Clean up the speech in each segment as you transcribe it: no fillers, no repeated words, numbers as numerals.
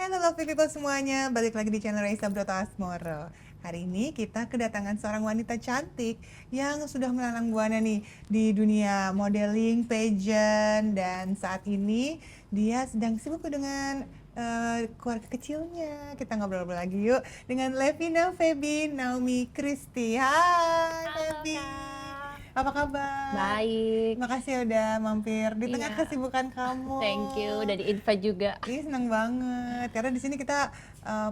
Halo Lovely People semuanya, balik lagi di channel Raisa Broto Asmoro. Hari ini kita kedatangan seorang wanita cantik yang sudah melalang buana nih di dunia modeling, pageant, dan saat ini dia sedang sibuk dengan keluarga kecilnya. Kita ngobrol-ngobrol lagi yuk dengan Levina Feby Naomi Christy. Hai Halo Feby, Kak. apa kabar? Baik. Makasih udah mampir di tengah Iya. kesibukan kamu. Thank you udah di-invite juga. Ih, seneng banget karena di sini kita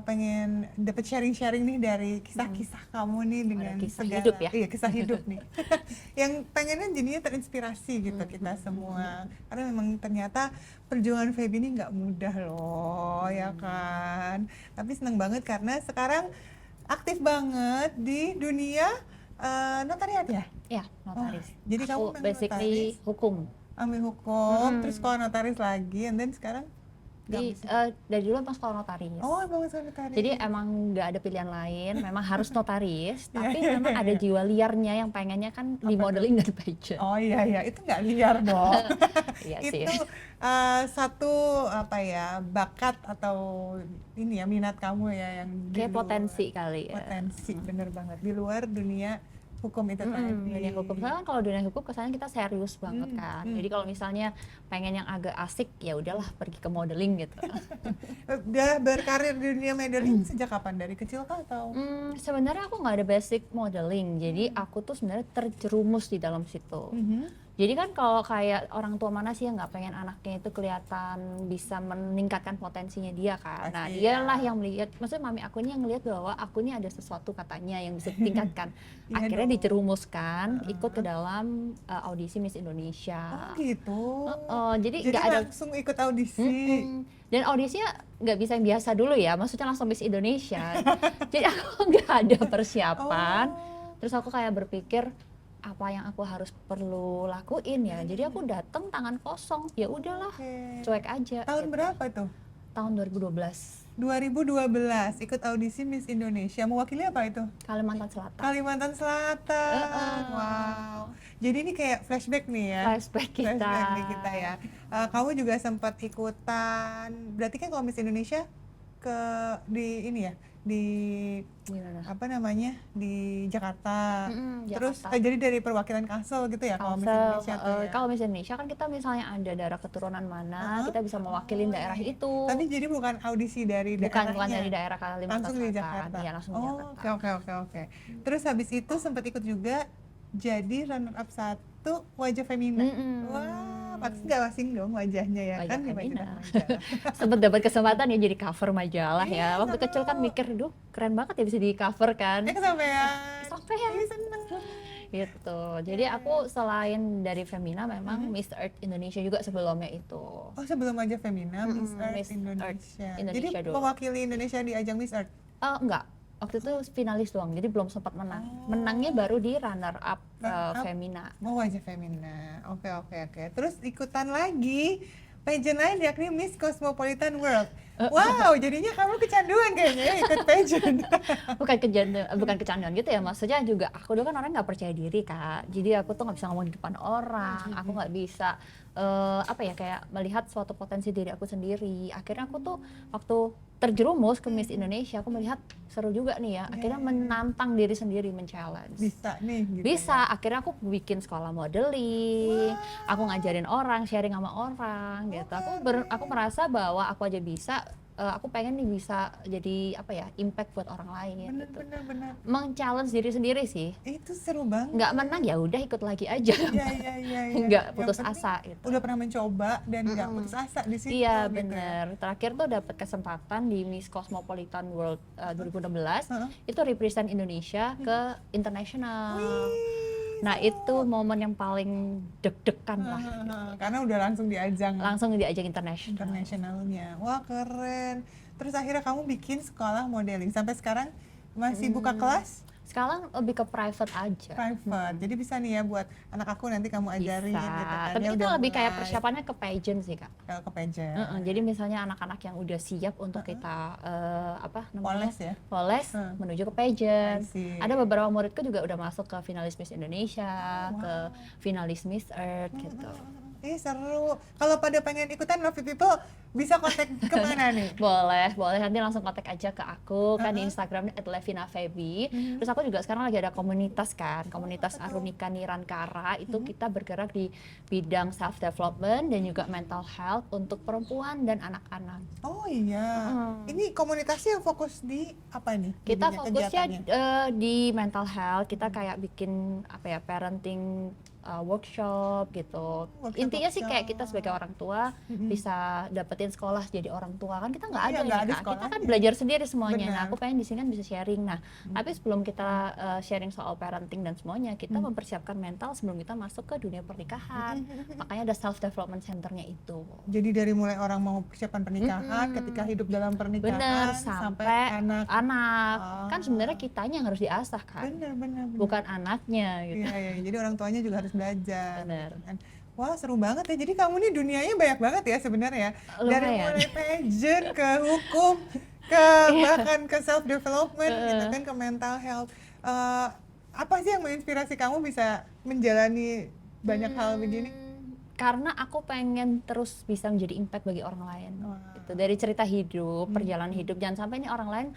pengen dapat sharing-sharing nih dari kisah-kisah kamu nih dengan kisah segala hidup ya? Iya, kisah hidup nih. Yang pengennya jadinya terinspirasi gitu kita semua. Karena memang ternyata perjuangan Feby ini nggak mudah loh, ya kan. Tapi seneng banget karena sekarang aktif banget di dunia notariat ya. Ya, notaris. Jadi kamu Aku memang basically notaris? hukum. Ambil hukum, terus sekolah notaris lagi, and then sekarang Dari dulu emang sekolah notaris. Oh, emang sekolah notaris. Jadi emang nggak ada pilihan lain, memang harus notaris, tapi memang ada jiwa liarnya yang pengennya kan di modeling dan pageant. Oh iya, itu nggak liar dong. Iya sih. Itu satu apa ya, bakat atau ini ya minat kamu ya yang di Kayak luar. potensi kali ya. Potensi, bener banget di luar dunia hukum itu tadi. Dunia hukum, soalnya kan kalau dunia hukum kesannya kita serius banget kan. Jadi kalau misalnya pengen yang agak asik, ya udahlah pergi ke modeling gitu. Udah berkarir di dunia modeling sejak kapan? Dari kecil kah atau? Sebenarnya aku nggak ada basic modeling, jadi aku tuh sebenarnya terjerumus di dalam situ. Jadi kan kalau kayak orang tua mana sih yang nggak pengen anaknya itu kelihatan bisa meningkatkan potensinya dia kan. Nah Pasti, dialah yang melihat, maksudnya mami aku ini yang ngelihat bahwa aku ini ada sesuatu katanya yang bisa ditingkatkan. Iya Akhirnya dong. dijerumuskan ikut ke dalam audisi Miss Indonesia. Oh gitu. Jadi Jadi nggak ada. langsung ikut audisi. Dan audisinya nggak bisa yang biasa dulu ya, maksudnya langsung Miss Indonesia. Jadi aku nggak ada persiapan. Oh. Terus aku kayak berpikir apa yang aku harus perlu lakuin ya. Jadi aku datang tangan kosong. Ya udahlah, Oke. cuek aja. Tahun gitu. berapa tuh? Tahun 2012, 2012 ikut audisi Miss Indonesia. Mewakili apa itu? Kalimantan Selatan. Kalimantan Selatan. Wow. Jadi ini kayak flashback nih ya. Flashback kita. Flashback nih kita ya. Kamu juga sempat ikutan. Berarti kan kalau Miss Indonesia di ini ya, di Gimana? apa namanya, di Jakarta. Terus Jakarta. jadi dari perwakilan Kalsel gitu ya kalau Miss Kalsel, Indonesia tuh ya. kalau Miss Indonesia kan kita misalnya ada daerah keturunan mana, kita bisa mewakilin daerah itu. Tapi jadi bukan audisi dari bukan daerahnya. dari daerah Kalimantan Langsung di Selatan. Jakarta. Iya, langsung di Oh, Jakarta. oke. Terus habis itu sempat ikut juga jadi runner up 1 wajah femina. Wah, pasti nggak asing dong wajahnya ya Wajah kan di femina. majalah-majalah. Sempet dapat kesempatan ya jadi cover majalah ya. Iya, Waktu kecil kan mikir, duh keren banget ya bisa di cover kan. Kesampean. Kesampean. Ih, seneng. Gitu. Jadi aku selain dari Femina memang Miss Earth Indonesia juga sebelumnya itu. Oh, sebelum wajah femina, Miss Earth Miss Indonesia. Earth Indonesia Jadi dulu. mewakili Indonesia di ajang Miss Earth. Enggak. Waktu itu finalis doang, jadi belum sempat menang. Menangnya baru di runner up Runner up. Femina. Mau wajah femina. Oke. Terus ikutan lagi pageant lain yakni Miss Cosmopolitan World. Wow, jadinya kamu kecanduan kayaknya ya ikut pageant. Bukan kecanduan gitu ya, maksudnya juga aku dulu kan orang nggak percaya diri Kak, jadi aku tuh nggak bisa ngomong di depan orang, aku nggak bisa kayak melihat suatu potensi diri aku sendiri. Akhirnya aku tuh waktu terjerumus ke Miss Indonesia, aku melihat seru juga nih ya, akhirnya menantang diri sendiri, men-challenge. Bisa nih gitu. Bisa, akhirnya aku bikin sekolah modeling, aku ngajarin orang, sharing sama orang gitu. Aku merasa bahwa aku aja bisa, aku pengen nih bisa jadi impact buat orang lain ya gitu. Bener. Meng-challenge diri sendiri sih. Itu seru banget. Nggak menang ya udah ikut lagi aja. Iya. Nggak Yang putus penting asa gitu. Udah pernah mencoba dan nggak putus asa di situ. Iya gitu ya. bener. Terakhir tuh dapat kesempatan di Miss Cosmopolitan World 2016 itu represent Indonesia ke internasional. Nah itu momen yang paling deg-degan lah. Karena udah langsung diajang Langsung diajak internasional. internasionalnya. Wah, keren. Terus akhirnya kamu bikin sekolah modeling. Sampai sekarang masih buka kelas Sekarang lebih ke private aja. private. Jadi bisa nih ya buat anak aku nanti kamu ajarin Bisa. gitu kan. Tapi Ya kita udah lebih kayak mulai persiapannya ke pageant sih Kak. ke pageant. Jadi misalnya anak-anak yang udah siap untuk kita Poles ya. poles menuju ke pageant. I see. Ada beberapa muridku juga udah masuk ke finalis Miss Indonesia, ke finalis Miss Earth gitu. Seru. Kalau pada pengen ikutan Lovely People, bisa kontak kemana nih? Boleh, boleh nanti langsung kontak aja ke aku kan di Uh-uh. Instagram @levinafeby. Mhm. Terus aku juga sekarang lagi ada komunitas kan, komunitas Apa tuh? Arunika Nirankara. Itu Mhm. kita bergerak di bidang self development dan juga mental health untuk perempuan dan anak-anak. Oh iya, Mm. ini komunitasnya fokus di apa nih? Kita jadinya fokusnya kegiatannya? di mental health. Kita kayak bikin apa ya, parenting workshop gitu. Intinya sih kayak kita sebagai orang tua Mhm. bisa dapetin sekolah jadi orang tua, kan kita nggak Iya, ada nggak nih ada Kak. Kita kan sekolahnya. belajar sendiri semuanya. Nah, Benar. aku pengen di sini kan bisa sharing. Nah, tapi sebelum kita sharing soal parenting dan semuanya, kita mempersiapkan mental sebelum kita masuk ke dunia pernikahan. Makanya ada self development centernya itu. Jadi dari mulai orang mau persiapan pernikahan, ketika hidup dalam Bener, pernikahan, sampai anak. Kan sebenarnya kitanya yang harus diasah kan, Benar. bukan anaknya gitu. Iya, jadi orang tuanya juga harus belajar. Bener. gitu kan. Wah, seru banget ya. Jadi kamu nih dunianya banyak banget ya sebenarnya. Dari Lumayan. mulai pageant ke hukum, ke bahkan ke self development gitu kan, ke mental health. Apa sih yang menginspirasi kamu bisa menjalani banyak hal begini? Karena aku pengen terus bisa menjadi impact bagi orang lain. Wah. Gitu. Dari cerita hidup, perjalanan hidup, jangan sampai ini orang lain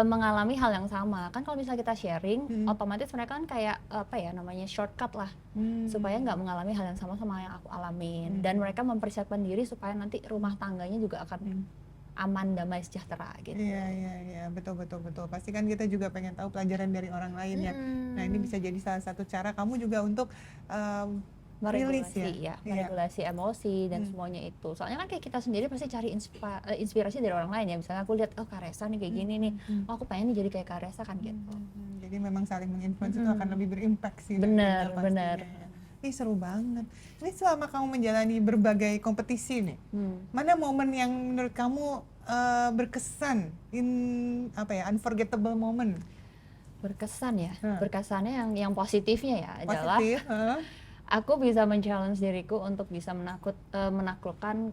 mengalami hal yang sama. Kan kalau misalnya kita sharing, otomatis mereka kan kayak apa ya namanya shortcut lah, supaya nggak mengalami hal yang sama yang aku alamin. Dan mereka mempersiapkan diri supaya nanti rumah tangganya juga akan aman, damai, sejahtera gitu. Iya, betul. Pasti kan kita juga pengen tahu pelajaran dari orang lain ya. Nah, ini bisa jadi salah satu cara kamu juga untuk rilis Meregulasi ya, meregulasi emosi dan semuanya itu. Soalnya kan kayak kita sendiri pasti cari inspirasi dari orang lain ya. Misalnya aku lihat, oh Kak Resa nih kayak gini nih, oh aku pengen nih jadi kayak Kak Resa kan gitu. Jadi memang saling menginfluence itu akan lebih berimpact sih. Bener, nantinya bener. pastinya. Ih, seru banget. Ini selama kamu menjalani berbagai kompetisi nih, mana momen yang menurut kamu berkesan, unforgettable moment? Berkesan ya, berkesannya yang positifnya ya adalah Positif, aku bisa men-challenge diriku untuk bisa menaklukkan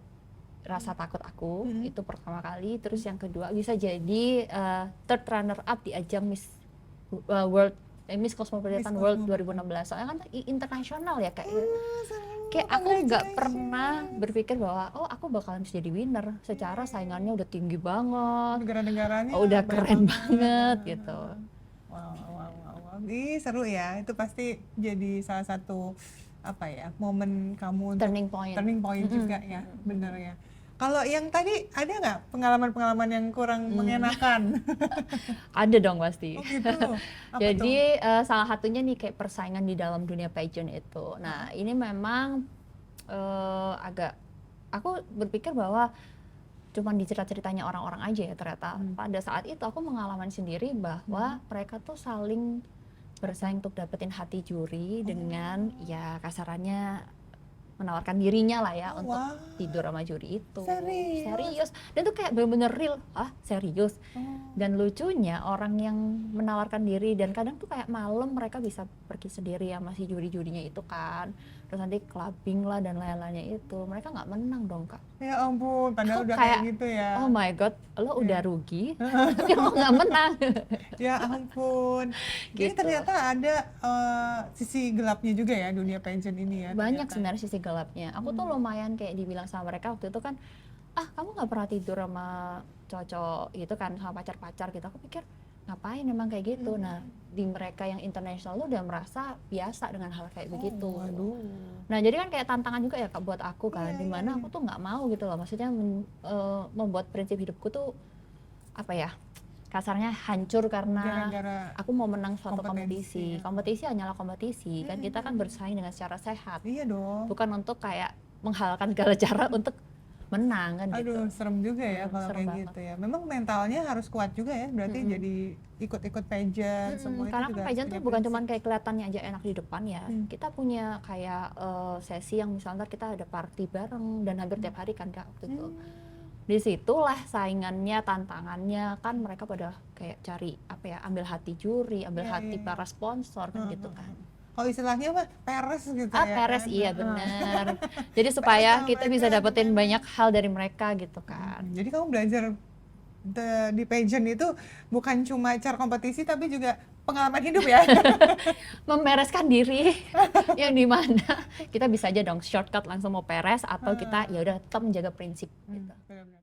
rasa takut aku, itu pertama kali. Terus yang kedua bisa jadi third runner up di ajang Miss Cosmopolitan World 2016. Soalnya kan internasional ya kayak aku nggak pernah berpikir bahwa aku bakalan bisa jadi winner. Secara saingannya udah tinggi banget, negara-negaranya udah banyak keren banget. banget gitu. Wow. Ih, seru ya. Itu pasti jadi salah satu momen kamu untuk Turning point. juga ya, bener ya. Kalau yang tadi ada nggak pengalaman-pengalaman yang kurang mengenakan? Ada dong pasti. Oh gitu. Apa Jadi salah satunya nih kayak persaingan di dalam dunia pageant itu. Nah ini memang aku berpikir bahwa cuman di cerita-ceritanya orang-orang aja ya ternyata. Pada saat itu aku mengalami sendiri bahwa mereka tuh saling bersaing untuk dapetin hati juri dengan ya kasarannya menawarkan dirinya lah ya untuk tidur sama juri itu. Serius. Dan tuh kayak bener-bener real. Serius. Dan lucunya orang yang menawarkan diri dan kadang tuh kayak malam mereka bisa pergi sendiri sama si juri-jurinya itu kan. Terus nanti clubbing lah dan lain-lainnya itu. Mereka nggak menang dong Kak. Ya ampun, padahal udah kayak gitu ya. Oh my god, lo udah rugi, tapi lo nggak menang. Ya ampun. Jadi Gitu. ternyata ada sisi gelapnya juga ya dunia pageant ini ya. Banyak ternyata. sebenarnya sisi gelapnya. Aku tuh lumayan kayak dibilang sama mereka waktu itu kan, kamu nggak pernah tidur sama cowok gitu kan, sama pacar-pacar gitu. Aku pikir ngapain emang kayak gitu. Nah di mereka yang internasional lo udah merasa biasa dengan hal kayak begitu. Waduh. Nah jadi kan kayak tantangan juga ya Kak buat aku kan, dimana aku tuh nggak mau gitu loh. Maksudnya membuat prinsip hidupku tuh apa ya? Kasarnya hancur karena Gara-gara aku mau menang suatu kompetisi, kompetisi. ya. Kompetisi hanyalah kompetisi, kan kita kan bersaing dengan secara sehat. Iya dong. Bukan untuk kayak menghalalkan segala cara untuk menang kan gitu. Aduh, serem juga ya kalau serem kayak banget. gitu ya. Memang mentalnya harus kuat juga ya, berarti jadi ikut-ikut pageant semua itu Karena juga kan harus pageant punya tuh bukan prinsip. cuma kayak kelihatannya aja enak di depan ya. Kita punya kayak sesi yang misalnya kita ada party bareng dan hampir tiap hari kan Kak waktu itu. Disitulah saingannya, tantangannya kan mereka pada kayak cari ambil hati juri, ambil hati para sponsor kan gitu kan. Kalau istilahnya mah peres gitu ya. Peres kan? iya benar. Jadi supaya kita bisa dapetin banyak hal dari mereka gitu kan. Jadi kamu belajar di pageant itu bukan cuma cara kompetisi tapi juga pengalaman hidup ya. Membereskan diri yang dimana kita bisa aja dong shortcut langsung mau peres atau kita ya udah tetap menjaga prinsip gitu. Benar-benar.